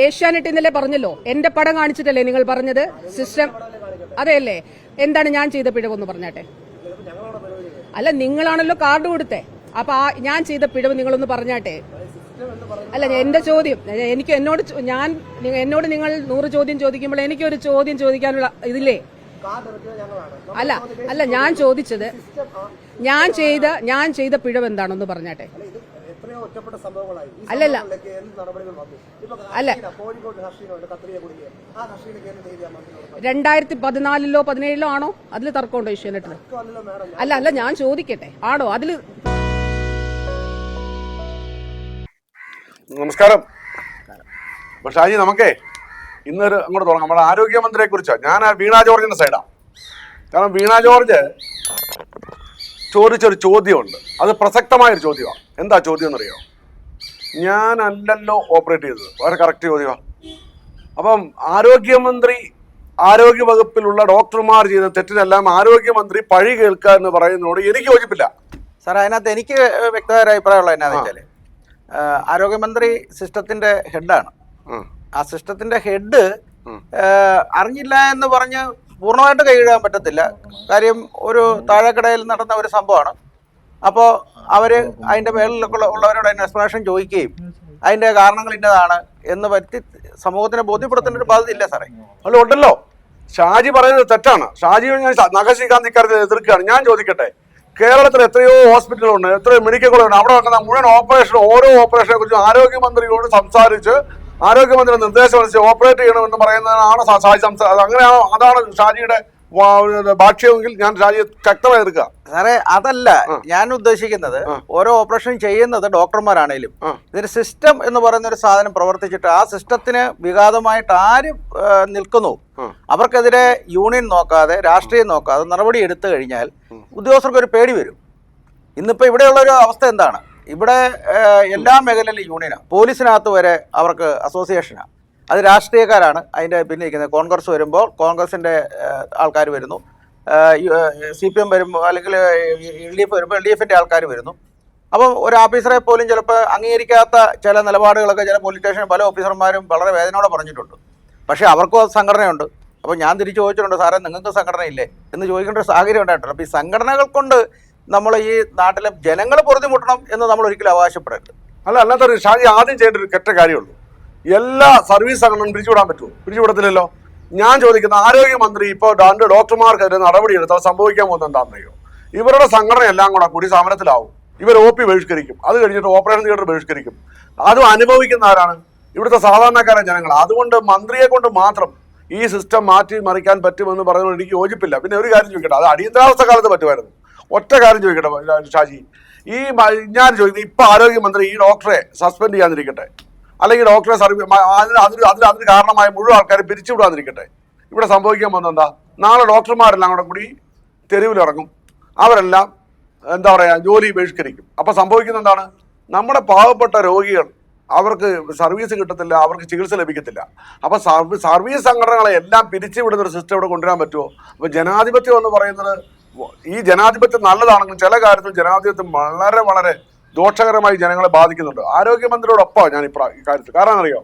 ഏഷ്യാനെറ്റ് ഇന്നലെ പറഞ്ഞല്ലോ, എന്റെ പടം കാണിച്ചിട്ടല്ലേ നിങ്ങൾ പറഞ്ഞത് സിസ്റ്റം? അതെയല്ലേ? എന്താണ് ഞാൻ ചെയ്ത പിഴവെന്ന് പറഞ്ഞാട്ടെ. അല്ല, നിങ്ങളാണല്ലോ കാർഡ് കൊടുത്തേ. അപ്പൊ ഞാൻ ചെയ്ത പിഴവ് നിങ്ങളൊന്ന് പറഞ്ഞാട്ടെ. അല്ല, എന്റെ ചോദ്യം, എന്നോട് നിങ്ങൾ 100 ചോദ്യം ചോദിക്കുമ്പോൾ എനിക്കൊരു ചോദ്യം ചോദിക്കാനുള്ള ഇതില്ലേ? അല്ല ഞാൻ ചോദിച്ചത് ഞാൻ ചെയ്ത പിഴവ് എന്താണെന്ന് പറഞ്ഞാട്ടെ. അല്ലല്ല അല്ല 2014-ലോ 2017-ലോ ആണോ? അതിൽ തർക്കമുണ്ടോ ഏഷ്യാനെറ്റിന്? അല്ല ഞാൻ ചോദിക്കട്ടെ, ആണോ അതിൽ? നമസ്കാരം. ഷാജി, നമുക്കേ ഇന്നൊരു അങ്ങോട്ട് തുടങ്ങാം. നമ്മുടെ ആരോഗ്യമന്ത്രിയെ കുറിച്ചാണ്. ഞാൻ വീണ ജോർജിന്റെ സൈഡാണ്. കാരണം വീണ ജോർജ് ചോദിച്ചൊരു ചോദ്യമുണ്ട്, അത് പ്രസക്തമായൊരു ചോദ്യമാണ്. എന്താ ചോദ്യം എന്നറിയോ? ഞാനല്ലല്ലോ ഓപ്പറേറ്റ് ചെയ്തത്, വളരെ കറക്റ്റ് ചോദ്യമാണ്. അപ്പം ആരോഗ്യ വകുപ്പിലുള്ള ഡോക്ടർമാർ ചെയ്ത തെറ്റിനെല്ലാം ആരോഗ്യമന്ത്രി പഴി കേൾക്കുക എന്ന് പറയുന്നതോട് എനിക്ക് യോജിപ്പില്ല. സാർ, അതിനകത്ത് എനിക്ക് വ്യക്തമായ അഭിപ്രായമുള്ള എന്നാന്ന് വെച്ചാൽ, ആരോഗ്യമന്ത്രി സിസ്റ്റത്തിന്റെ ഹെഡാണ്. ആ സിസ്റ്റത്തിന്റെ ഹെഡ് അറിഞ്ഞില്ല എന്ന് പറഞ്ഞ് പൂർണ്ണമായിട്ട് കൈയിടാൻ പറ്റത്തില്ല. കാര്യം ഒരു താഴെക്കടയിൽ നടന്ന ഒരു സംഭവമാണ്. അപ്പോൾ അവര് അതിന്റെ മേളിലൊക്കെ ഉള്ളവരോട് അതിന് എക്സ്പ്ലനേഷൻ ചോദിക്കുകയും അതിന്റെ കാരണങ്ങൾ ഇന്നതാണ് എന്ന് പറ്റി സമൂഹത്തിനെ ബോധ്യപ്പെടുത്തേണ്ട ഒരു ബാധ്യത ഇല്ല സാറേ. അല്ല, ഉണ്ടല്ലോ. ഷാജി പറയുന്നത് തെറ്റാണ്. ഷാജി നഖശികാന്ത് ഇക്കാര്യത്തിൽ എതിർക്കുകയാണ്. ഞാൻ ചോദിക്കട്ടെ, കേരളത്തിൽ എത്രയോ ഹോസ്പിറ്റലുണ്ട്, എത്രയോ മെഡിക്കൽ കോളേജുണ്ട്. അവിടെ വെക്കുന്ന മുഴുവൻ ഓരോ ഓപ്പറേഷനെ കുറിച്ചും ആരോഗ്യമന്ത്രിയോട് സംസാരിച്ച് ആരോഗ്യമന്ത്രി നിർദ്ദേശം അനുസരിച്ച് ഓപ്പറേറ്റ് ചെയ്യണമെന്ന് പറയുന്നതാണ് ഷാജി അങ്ങനെയാണോ? അതാണ് ഷാജിയുടെ ഭാഷ്യമെങ്കിൽ ഞാൻ ഷാജിയെ ശക്തമായി എതിർക്കുക സാറേ. അതല്ല ഞാൻ ഉദ്ദേശിക്കുന്നത്. ഓരോ ഓപ്പറേഷൻ ചെയ്യുന്നത് ഡോക്ടർമാരാണേലും ഇതിന് സിസ്റ്റം എന്ന് പറയുന്ന ഒരു സാധനം പ്രവർത്തിച്ചിട്ട് ആ സിസ്റ്റത്തിന് വിഘാതമായിട്ട് ആര് നിൽക്കുന്നു അവർക്കെതിരെ യൂണിയൻ നോക്കാതെ, രാഷ്ട്രീയം നോക്കാതെ നടപടി എടുത്തു കഴിഞ്ഞാൽ ഉദ്യോഗസ്ഥർക്ക് ഒരു പേടി വരും. ഇന്നിപ്പോ ഇവിടെയുള്ള ഒരു അവസ്ഥ എന്താണ്? ഇവിടെ എല്ലാ മേഖലയിലും യൂണിയനാണ്. പോലീസിനകത്ത് വരെ അവർക്ക് അസോസിയേഷനാണ്. അത് രാഷ്ട്രീയക്കാരാണ് അതിൻ്റെ പിന്നെ ഇരിക്കുന്നത്. കോൺഗ്രസ് വരുമ്പോൾ കോൺഗ്രസിൻ്റെ ആൾക്കാർ വരുന്നു, CPM വരുമ്പോൾ അല്ലെങ്കിൽ LDF വരുമ്പോൾ LDFിൻ്റെ ആൾക്കാർ വരുന്നു. അപ്പം ഒരു ഓഫീസറെ പോലും ചിലപ്പോൾ അംഗീകരിക്കാത്ത ചില നിലപാടുകളൊക്കെ ചില പോലീസ് സ്റ്റേഷനിൽ പല ഓഫീസർമാരും വളരെ വേദനയോടെ പറഞ്ഞിട്ടുണ്ട്. പക്ഷേ അവർക്കും സംഘടനയുണ്ട്. അപ്പോൾ ഞാൻ തിരിച്ചു ചോദിച്ചിട്ടുണ്ട്, സാറേ നിങ്ങൾക്ക് സംഘടനയില്ലേ എന്ന് ചോദിക്കേണ്ട ഒരു സാഹചര്യം ഉണ്ടായിട്ടുണ്ട്. അപ്പോൾ ഈ സംഘടനകൾ കൊണ്ട് നമ്മൾ ഈ നാട്ടിലെ ജനങ്ങൾ പൊറുതിമുട്ടണം എന്ന് നമ്മൾ ഒരിക്കലും അവകാശപ്പെടരുത്. അല്ലാത്ത ഷാജി ആദ്യം ചെയ്യേണ്ട ഒരു കെട്ട കാര്യമുള്ളൂ. എല്ലാ സർവീസ് സംഘടനയും പിരിച്ചുവിടാൻ പറ്റുമോ? പിരിച്ചുവിടത്തില്ലല്ലോ. ഞാൻ ചോദിക്കുന്ന, ആരോഗ്യമന്ത്രി ഇപ്പോൾ 2 ഡോക്ടർമാർക്കെതിരെ നടപടിയെടുത്താൽ സംഭവിക്കാൻ പോകുന്നത് എന്താണെന്നറിയോ? ഇവരുടെ സംഘടന എല്ലാം കൂടി സമരത്തിലാവും. ഇവർ OP ബഹിഷ്കരിക്കും, അത് കഴിഞ്ഞിട്ട് ഓപ്പറേഷൻ തിയേറ്റർ ബഹിഷ്കരിക്കും. അതും അനുഭവിക്കുന്ന ആരാണ്? ഇവിടുത്തെ സാധാരണക്കാരായ ജനങ്ങൾ. അതുകൊണ്ട് മന്ത്രിയെ കൊണ്ട് മാത്രം ഈ സിസ്റ്റം മാറ്റി മറിക്കാൻ പറ്റുമെന്ന് പറയുന്നത് എനിക്ക് യോജിപ്പില്ല. പിന്നെ ഒരു കാര്യം ചോദിക്കട്ടെ, അത് അടിയന്തരാവസ്ഥ കാലത്ത് പറ്റുമായിരുന്നു. ഒറ്റ കാര്യം ചോദിക്കട്ടെ ഷാജി, ഞാൻ ചോദിക്കുന്നത്, ഇപ്പൊ ആരോഗ്യമന്ത്രി ഈ ഡോക്ടറെ സസ്പെൻഡ് ചെയ്യാതിരിക്കട്ടെ, അല്ലെങ്കിൽ ഡോക്ടറെ അതിന് കാരണമായ മുഴുവൻ ആൾക്കാരെ പിരിച്ചുവിടാതിരിക്കട്ടെ, ഇവിടെ സംഭവിക്കാൻ പോകുന്നത് എന്താ? നാളെ ഡോക്ടർമാരെല്ലാം കൂടി തെരുവിലിറങ്ങും. അവരെല്ലാം എന്താ പറയുക, ജോലി ബഹിഷ്കരിക്കും. അപ്പൊ സംഭവിക്കുന്ന എന്താണ്? നമ്മുടെ പാവപ്പെട്ട രോഗികൾ, അവർക്ക് സർവീസ് കിട്ടത്തില്ല, അവർക്ക് ചികിത്സ ലഭിക്കത്തില്ല. അപ്പൊ സർവീസ് സംഘടനകളെ എല്ലാം പിരിച്ചുവിടുന്ന ഒരു സിസ്റ്റം ഇവിടെ കൊണ്ടുവരാൻ പറ്റുമോ? അപ്പൊ ജനാധിപത്യം എന്ന് പറയുന്നത്, ഈ ജനാധിപത്യം നല്ലതാണെങ്കിലും ചില കാര്യത്തിൽ ജനാധിപത്യം വളരെ വളരെ ദോഷകരമായി ജനങ്ങളെ ബാധിക്കുന്നുണ്ട്. ആരോഗ്യമന്ത്രിയോടൊപ്പം ഞാൻ ഈ കാര്യത്തിൽ. കാരണം അറിയോ,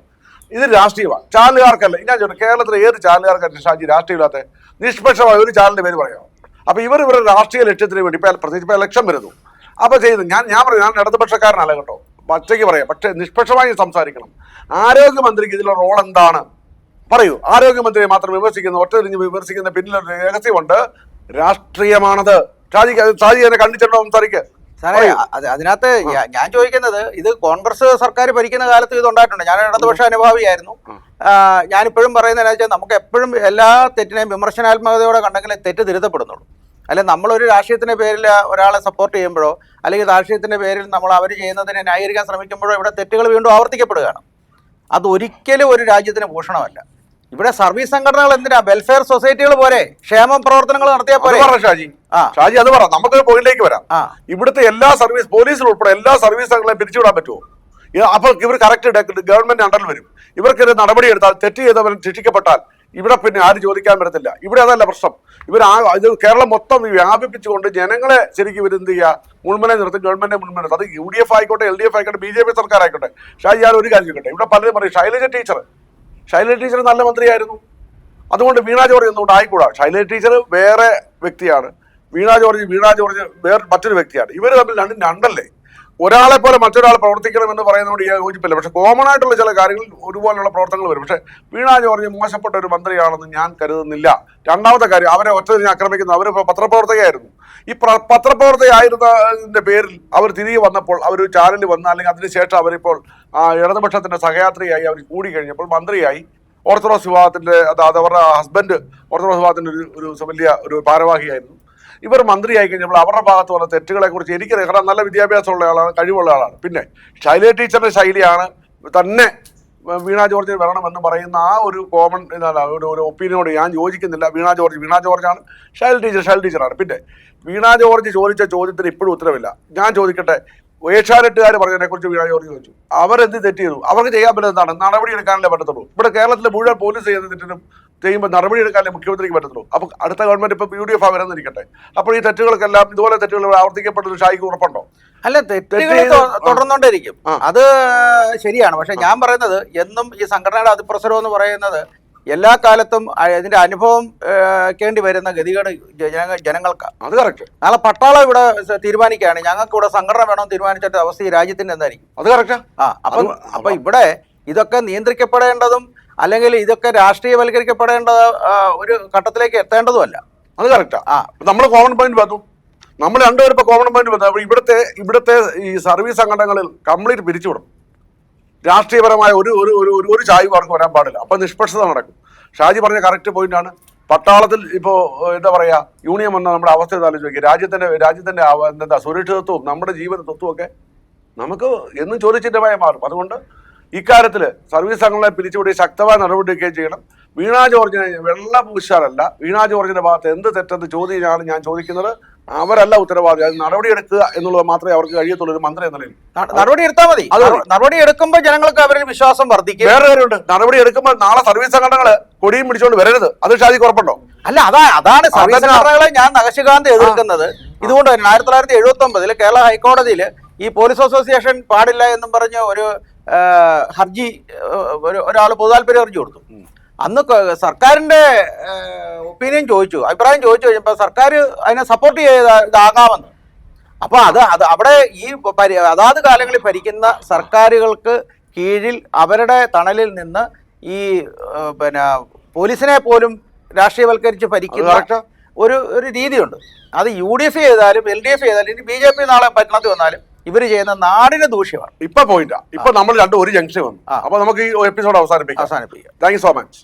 ഇത് രാഷ്ട്രീയമാണ്, ചാനലുകാർക്കല്ല. ഞാൻ ചോദിച്ചു, കേരളത്തിലെ ഏത് ചാനലുകാർക്കല്ല ഷാജി രാഷ്ട്രീയമില്ലാത്ത? നിഷ്പക്ഷമായ ഒരു ചാനലിന്റെ പേര് പറയാമോ? അപ്പൊ ഇവരുടെ രാഷ്ട്രീയ ലക്ഷ്യത്തിന് വേണ്ടി പ്രത്യേകിച്ച് ഇപ്പൊ ഇലക്ഷൻ വരുന്നു. അപ്പൊ ചെയ്യുന്നു. ഞാൻ പറയും, ഞാൻ ഇടതുപക്ഷക്കാരനല്ല കേട്ടോ, പച്ചയ്ക്ക് പറയാം. പക്ഷെ നിഷ്പക്ഷമായി സംസാരിക്കണം. ആരോഗ്യമന്ത്രിക്ക് ഇതിലുള്ള റോൾ എന്താണ് പറയൂ. ആരോഗ്യമന്ത്രിയെ മാത്രം ഒറ്റതിരിഞ്ഞ് വിമർശിക്കുന്ന പിന്നിലൊരു രഹസ്യമുണ്ട്, രാഷ്ട്രീയമാണത്. ഷാജി അതിനെ കണ്ടിട്ടുണ്ടോ? സംസാരിക്കുക സാറേ. അതിനകത്ത് ഞാൻ ചോദിക്കുന്നത്, ഇത് കോൺഗ്രസ് സർക്കാർ ഭരിക്കുന്ന കാലത്ത് ഇത് ഉണ്ടായിട്ടുണ്ട്. ഞാൻ ഇടതുപക്ഷ അനുഭാവിയായിരുന്നു. ഞാനിപ്പോഴും പറയുന്നത് എന്താ വെച്ചാൽ, നമുക്ക് എപ്പോഴും എല്ലാ തെറ്റിനെയും വിമർശനാത്മകതയോടെ കണ്ടെങ്കിലേ തെറ്റ് തിരുത്തപ്പെടുന്നുള്ളൂ. അല്ലെ നമ്മളൊരു രാഷ്ട്രീയത്തിന്റെ പേരിൽ ഒരാളെ സപ്പോർട്ട് ചെയ്യുമ്പോഴോ അല്ലെങ്കിൽ രാഷ്ട്രീയത്തിന്റെ പേരിൽ നമ്മൾ അവർ ചെയ്യുന്നതിനെ ന്യായീകരിക്കാൻ ശ്രമിക്കുമ്പോഴോ ഇവിടെ തെറ്റുകൾ വീണ്ടും ആവർത്തിക്കപ്പെടുകയാണ്. അതൊരിക്കലും ഒരു രാജ്യത്തിന് ഭൂഷണമല്ല. ഇവിടെ സർവീസ് സംഘടനകൾ എന്തിനാ? വെൽഫെയർ സൊസൈറ്റികൾ പോലെ ക്ഷേമ പ്രവർത്തനങ്ങൾ നടത്തിയാൽ പോലെ. ഷാജി അത് പറ, നമുക്കൊരു പോയിന്റിലേക്ക് വരാം. ഇവിടുത്തെ എല്ലാ സർവീസ്, പോലീസിൽ ഉൾപ്പെടെ എല്ലാ സർവീസ് സംഘടനകളെയും പിരിച്ചുവിടാൻ പറ്റുമോ? അപ്പോൾ ഇവർ കറക്റ്റ് ഗവൺമെന്റ് അണ്ടറിൽ വരും. ഇവർക്കെതിരെ നടപടി എടുത്താൽ, തെറ്റ് ചെയ്തവൻ ശിക്ഷിക്കപ്പെട്ടാൽ ഇവിടെ പിന്നെ ആരും ചോദിക്കാൻ പറ്റത്തില്ല. ഇവിടെ അതല്ല പ്രശ്നം. ഇത് കേരളം മൊത്തം വ്യാപിപ്പിച്ചുകൊണ്ട് ജനങ്ങളെ ശരിക്കും ഇവർ എന്ത് ചെയ്യുക, മുൾമുനെ നിർത്തും, ഗവൺമെന്റിനെ മുൾമുനെ നിർത്തും. അത് UDF ആയിക്കോട്ടെ, LDF ആയിക്കോട്ടെ, BJP സർക്കാരായിക്കോട്ടെ. ഞാൻ ഒരു കാര്യം ചോദിക്കട്ടെ, ഇവിടെ പലരും പറയും ശൈലജ ടീച്ചർ നല്ല മന്ത്രിയായിരുന്നു, അതുകൊണ്ട് വീണ ജോർജ് എന്തുകൊണ്ട് ആയിക്കൂടാ? ശൈലജ ടീച്ചർ വേറെ വ്യക്തിയാണ്, വീണ ജോർജ് വേറെ മറ്റൊരു വ്യക്തിയാണ്. ഇവർ തമ്മിൽ രണ്ടല്ലേ. ഒരാളെ പോലെ മറ്റൊരാൾ പ്രവർത്തിക്കണമെന്ന് പറയുന്നതുകൊണ്ട് യോജിപ്പില്ല. പക്ഷെ കോമൺ ആയിട്ടുള്ള ചില കാര്യങ്ങളിൽ ഒരുപോലുള്ള പ്രവർത്തനങ്ങൾ വരും. പക്ഷെ വീണ ജോർജ് മോശപ്പെട്ട ഒരു മന്ത്രിയാണെന്ന് ഞാൻ കരുതുന്നില്ല. രണ്ടാമത്തെ കാര്യം, അവരെ ഒറ്റതിരിഞ്ഞ് ആക്രമിക്കുന്നത്, അവരിപ്പോൾ പത്രപ്രവർത്തകയായിരുന്നു. ഈ പത്രപ്രവർത്തകയായിരുന്നതിന്റെ പേരിൽ അവർ തിരികെ വന്നപ്പോൾ, അവർ ചാനലിൽ വന്ന, അല്ലെങ്കിൽ അതിനുശേഷം അവരിപ്പോൾ ഇടതുപക്ഷത്തിന്റെ സഹയാത്രിയായി അവർ കൂടിക്കഴിഞ്ഞപ്പോൾ മന്ത്രിയായി, ഓർത്തഡോക്സ് വിഭാഗത്തിന്റെ, അതായത് അവരുടെ ഹസ്ബൻഡ് ഓർത്തഡോക്സ് വിഭാഗത്തിന്റെ ഒരു വലിയ ഒരു ഭാരവാഹിയായിരുന്നു. ഇവർ മന്ത്രിയായി കഴിഞ്ഞപ്പോൾ അവരുടെ ഭാഗത്ത് വന്ന തെറ്റുകളെ കുറിച്ച് എനിക്കറിയാം. കാരണം നല്ല വിദ്യാഭ്യാസമുള്ള ആളാണ്, കഴിവുള്ള ആളാണ്. പിന്നെ ശൈലജ ടീച്ചറുടെ ശൈലിയാണ് തന്നെ വീണ ജോർജിന് വരണമെന്ന് പറയുന്ന ആ ഒരു കോമൺ ഒരു ഒപ്പീനിയനോട് ഞാൻ യോജിക്കുന്നില്ല. വീണ ജോർജാണ്, ശൈലജ ടീച്ചറാണ്. പിന്നെ വീണ ജോർജ് ചോദിച്ച ചോദ്യത്തിന് ഇപ്പോഴും ഉത്തരവില്ല. ഞാൻ ചോദിക്കട്ടെ, ഏഷ്യാനെറ്റുകാർ പറഞ്ഞതിനെ കുറിച്ച് വീണ ജോർജ് ചോദിച്ചു. അവരെന്ത് തെറ്റ് ചെയ്തു? അവർക്ക് ചെയ്യാൻ പറ്റുന്നതാണ്, നടപടി എടുക്കാനല്ലേ പറ്റത്തുള്ളൂ. ഇവിടെ കേരളത്തിലെ മുഴുവൻ പോലീസ് ചെയ്യുന്ന തെറ്റിനും ചെയ്യുമ്പോൾ നടപടി എടുക്കാനല്ലേ മുഖ്യമന്ത്രിക്ക് പറ്റത്തുള്ളൂ. അപ്പൊ അടുത്ത ഗവൺമെന്റ് ഇപ്പൊ UDF വരുന്നിരിക്കട്ടെ, അപ്പോൾ ഈ തെറ്റുകൾക്കെല്ലാം ഇതുപോലെ തെറ്റുകൾ ആവർത്തിക്കപ്പെട്ടൊരു ഷായിക്ക് ഉറപ്പുണ്ടോ? അല്ല, തെറ്റുകൾ തുടർന്നുകൊണ്ടിരിക്കും, അത് ശരിയാണ്. പക്ഷെ ഞാൻ പറയുന്നത്, എന്നും ഈ സംഘടനയുടെ അതിപ്രസരം എന്ന് പറയുന്നത് എല്ലാ കാലത്തും ഇതിന്റെ അനുഭവം കേണ്ടി വരുന്ന ഗതികേട് ജനങ്ങൾക്കാണ്. അത് കറക്റ്റ്. നാളെ പട്ടാളം ഇവിടെ തീരുമാനിക്കുകയാണ് ഞങ്ങൾക്ക് ഇവിടെ സംഘടന വേണമെന്ന് തീരുമാനിച്ചിട്ട് അവസ്ഥ ഈ രാജ്യത്തിന്റെ എന്തായിരിക്കും? അത് കറക്റ്റാ. അപ്പൊ ഇവിടെ ഇതൊക്കെ നിയന്ത്രിക്കപ്പെടേണ്ടതും അല്ലെങ്കിൽ ഇതൊക്കെ രാഷ്ട്രീയവൽക്കരിക്കപ്പെടേണ്ട ഒരു ഘട്ടത്തിലേക്ക് എത്തേണ്ടതുമല്ല. അത് കറക്റ്റാ. നമ്മൾ കോമൺ പോയിന്റ് വന്നു, നമ്മൾ രണ്ടുപേരും ഇപ്പൊ കോമൺ പോയിന്റ് വന്നു. ഇവിടുത്തെ ഈ സർവീസ് സംഘടനകളിൽ കംപ്ലീറ്റ് പിരിച്ചുവിടും. രാഷ്ട്രീയപരമായ ഒരു ചായ്വാർക്ക് വരാൻ പാടില്ല. അപ്പൊ നിഷ്പക്ഷത നടക്കും. ഷാജി പറഞ്ഞ കറക്റ്റ് പോയിന്റാണ്. പട്ടാളത്തിൽ ഇപ്പോ എന്താ പറയാ, യൂണിയൻ വന്ന നമ്മുടെ അവസ്ഥ ആലോചിച്ച് നോക്കി. രാജ്യത്തിന്റെ എന്താ സുരക്ഷിതത്വവും നമ്മുടെ ജീവന തത്വവും ഒക്കെ നമുക്ക് എന്നും ചോദിച്ചിട്ടമായി മാറും. അതുകൊണ്ട് ഇക്കാര്യത്തിൽ സർവീസ് സംഘടനകളെ പിരിച്ചുവിടി ശക്തമായ നടപടിയൊക്കെയും ചെയ്യണം. വീണ ജോർജിനെ വെള്ളപൂശാനല്ല, വീണ ജോർജിന്റെ ഭാഗത്ത് എന്ത് തെറ്റെന്ന് ചോദ്യമാണ് ഞാൻ ചോദിക്കുന്നത്. അവരല്ല ഉത്തരവാദി. അത് നടപടിയെടുക്കുക എന്നുള്ളത് മാത്രമേ അവർക്ക് കഴിയത്തുള്ളൂ. ഒരു മന്ത്രി എന്ന നിലയിൽ നടപടി എടുത്താൽ മതി. നടപടി എടുക്കുമ്പോൾ ജനങ്ങൾക്ക് അവരുടെ വിശ്വാസം വർദ്ധിക്കും. വേറെ കാര്യമുണ്ട്, നടപടി എടുക്കുമ്പോൾ നാളെ സർവീസ് സംഘടനകള് കൊടിയും പിടിച്ചുകൊണ്ട് വരരുത്. അത് ഷാജിക്ക് ഉറപ്പുണ്ടോ? അല്ല, അതാണ് സർവീസ് സംഘടനകളെ ഞാൻ നഖശികാന്ത് എതിർക്കുന്നത്. ഇതുകൊണ്ട് തന്നെ 1979 കേരള ഹൈക്കോടതിയിൽ ഈ പോലീസ് അസോസിയേഷൻ പാടില്ല എന്നും പറഞ്ഞ് ഒരു ഹർജി ഒരാൾ പൊതുതാൽപര്യ ഹർജി കൊടുത്തു. അന്ന് സർക്കാരിന്റെ ഒപ്പീനിയൻ ചോദിച്ചു, അഭിപ്രായം ചോദിച്ചു കഴിഞ്ഞപ്പോൾ സർക്കാർ അതിനെ സപ്പോർട്ട് ചെയ്താകാമെന്ന്. അപ്പൊ അവിടെ ഈ അതാത് കാലങ്ങളിൽ ഭരിക്കുന്ന സർക്കാരുകൾക്ക് കീഴിൽ അവരുടെ തണലിൽ നിന്ന് ഈ പോലീസിനെ പോലും രാഷ്ട്രീയവൽക്കരിച്ച് ഭരിക്കുന്ന ഒരു രീതിയുണ്ട്. അത് UDF ചെയ്താലും LDF ചെയ്താലും ഇനി BJP നാളെ ഭരണത്തിൽ വന്നാലും ഇവർ ചെയ്യുന്ന നാടിന് ദൂഷ്യമാണ്. ഇപ്പൊ പോയിന്റാ. ഇപ്പൊ നമ്മൾ ഒരു ജംഗ്ഷൻ വന്നു. അപ്പൊ നമുക്ക് ഈ എപ്പിസോഡ് അവസാനിപ്പിക്കാം. Thank you so much.